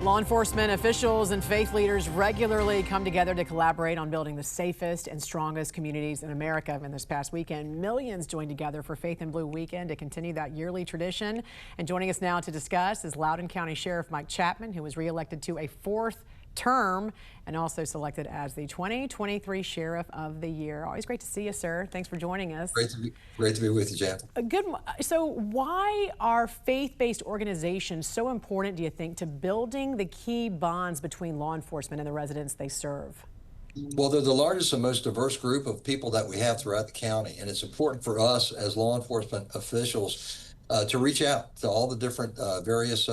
Law enforcement officials and faith leaders regularly come together to collaborate on building the safest and strongest communities in America. And this past weekend, millions joined together for Faith in Blue Weekend to continue that yearly tradition. And joining us now to discuss is Loudoun County Sheriff Mike Chapman, who was reelected to a fourth term and also selected as the 2023 Sheriff of the Year. Always great to see you, sir. Thanks for joining us. Great to be with you, Jeff. So why are faith-based organizations so important, do you think, to building the key bonds between law enforcement and the residents they serve? Well, they're the largest and most diverse group of people that we have throughout the county, and it's important for us as law enforcement officials to reach out to all the different various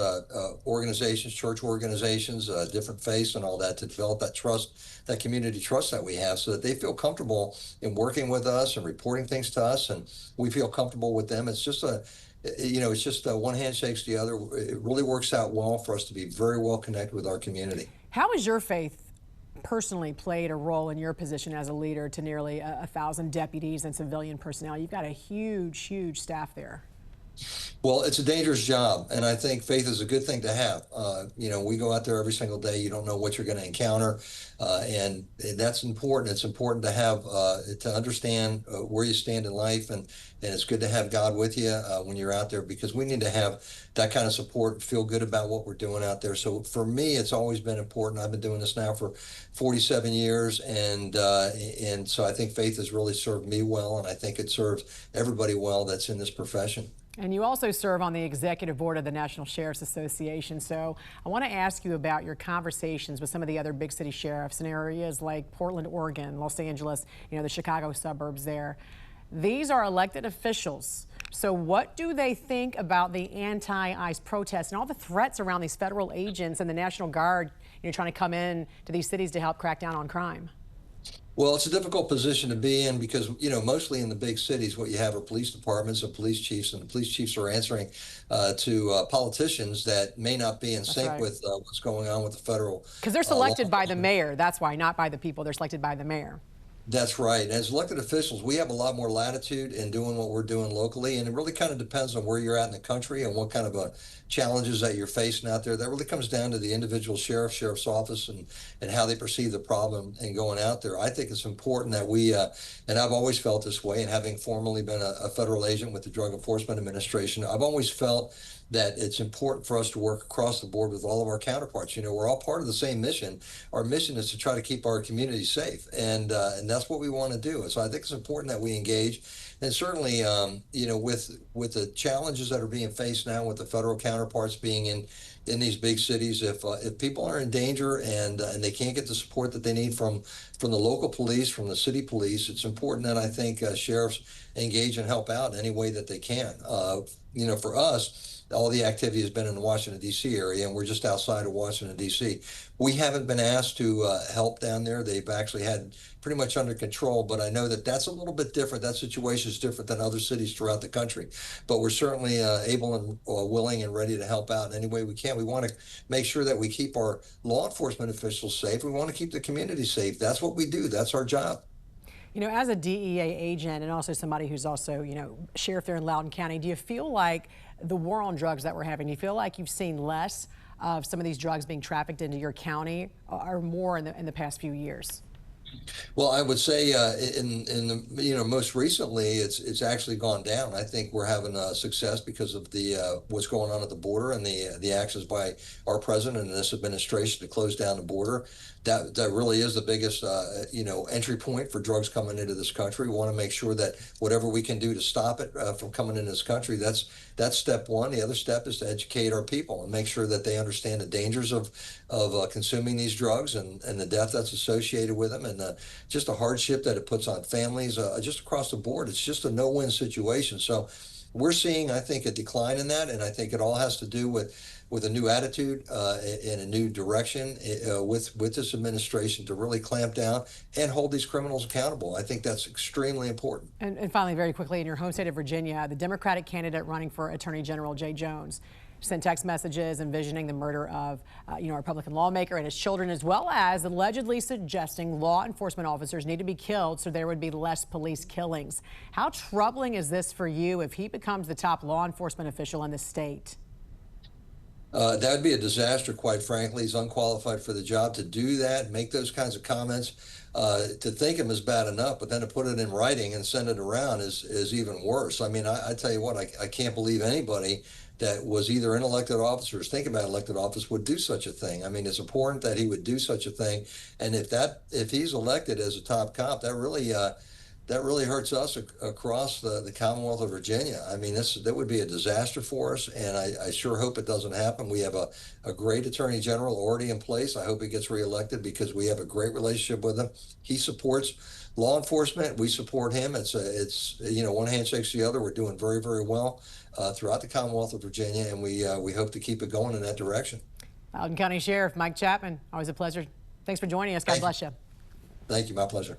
organizations, church organizations, different faiths and all that, to develop that trust, that community trust that we have, so that they feel comfortable in working with us and reporting things to us, and we feel comfortable with them. It's just it's just one hand shakes the other. It really works out well for us to be very well connected with our community. How has your faith personally played a role in your position as a leader to nearly 1,000 deputies and civilian personnel? You've got a huge staff there. Well, it's a dangerous job, and I think faith is a good thing to have. We go out there every single day. You don't know what you're going to encounter, and that's important. It's important to have to understand where you stand in life, and it's good to have God with you when you're out there, because we need to have that kind of support, feel good about what we're doing out there. So for me, it's always been important. I've been doing this now for 47 years, and so I think faith has really served me well, and I think it serves everybody well that's in this profession. And you also serve on the executive board of the National Sheriff's Association. So I want to ask you about your conversations with some of the other big city sheriffs in areas like Portland, Oregon, Los Angeles, the Chicago suburbs there. These are elected officials. So what do they think about the anti-ICE protests and all the threats around these federal agents and the National Guard, trying to come in to these cities to help crack down on crime? Well, it's a difficult position to be in because, mostly in the big cities, what you have are police departments and police chiefs, and the police chiefs are answering to politicians that may not be in sync with what's going on with the federal. Because they're selected by the mayor. That's why, not by the people. They're selected by the mayor. That's right. As elected officials, we have a lot more latitude in doing what we're doing locally, and it really kind of depends on where you're at in the country and what kind of challenges that you're facing out there. That really comes down to the individual sheriff's office and how they perceive the problem and going out there. I think it's important that we, and I've always felt this way, and having formerly been a federal agent with the Drug Enforcement Administration, I've always felt that it's important for us to work across the board with all of our counterparts. We're all part of the same mission. Our mission is to try to keep our community safe, and that's what we want to do. And so I think it's important that we engage. And certainly, with the challenges that are being faced now with the federal counterparts being in these big cities, if people are in danger and they can't get the support that they need from the local police, from the city police, it's important that I think sheriffs engage and help out any way that they can. For us, all the activity has been in the Washington, D.C. area, and we're just outside of Washington, D.C. We haven't been asked to help down there. They've actually had pretty much under control, but I know that that's a little bit different. That situation is different than other cities throughout the country. But we're certainly able and willing and ready to help out in any way we can. We want to make sure that we keep our law enforcement officials safe. We want to keep the community safe. That's what we do. That's our job. As a DEA agent and also somebody who's also, sheriff there in Loudoun County, do you feel like the war on drugs that we're having, do you feel like you've seen less of some of these drugs being trafficked into your county or more in the past few years? Well, I would say in the most recently, it's actually gone down. I think we're having success because of the what's going on at the border and the actions by our president and this administration to close down the border. That really is the biggest entry point for drugs coming into this country. We want to make sure that whatever we can do to stop it from coming into this country, that's step one. The other step is to educate our people and make sure that they understand the dangers of consuming these drugs and the death that's associated with them, and just the hardship that it puts on families just across the board. It's just a no-win situation. So we're seeing, I think, a decline in that, and I think it all has to do with a new attitude and a new direction with this administration to really clamp down and hold these criminals accountable. I think that's extremely important. And finally, very quickly, in your home state of Virginia, the Democratic candidate running for Attorney General Jay Jones sent text messages envisioning the murder of a Republican lawmaker and his children, as well as allegedly suggesting law enforcement officers need to be killed so there would be less police killings. How troubling is this for you if he becomes the top law enforcement official in the state? That would be a disaster, quite frankly. He's unqualified for the job to do that, make those kinds of comments. To think him is bad enough, but then to put it in writing and send it around is even worse. I mean, I tell you what, I can't believe anybody that was either in elected office or is thinking about elected office would do such a thing. I mean, it's important that he would do such a thing. And if he's elected as a top cop, that really hurts us across the Commonwealth of Virginia. I mean, that would be a disaster for us, and I sure hope it doesn't happen. We have a great Attorney General already in place. I hope he gets reelected because we have a great relationship with him. He supports law enforcement. We support him. It's one hand shakes the other. We're doing very, very well throughout the Commonwealth of Virginia, and we hope to keep it going in that direction. Loudoun County Sheriff Mike Chapman, always a pleasure. Thanks for joining us. God bless you. Thank you. My pleasure.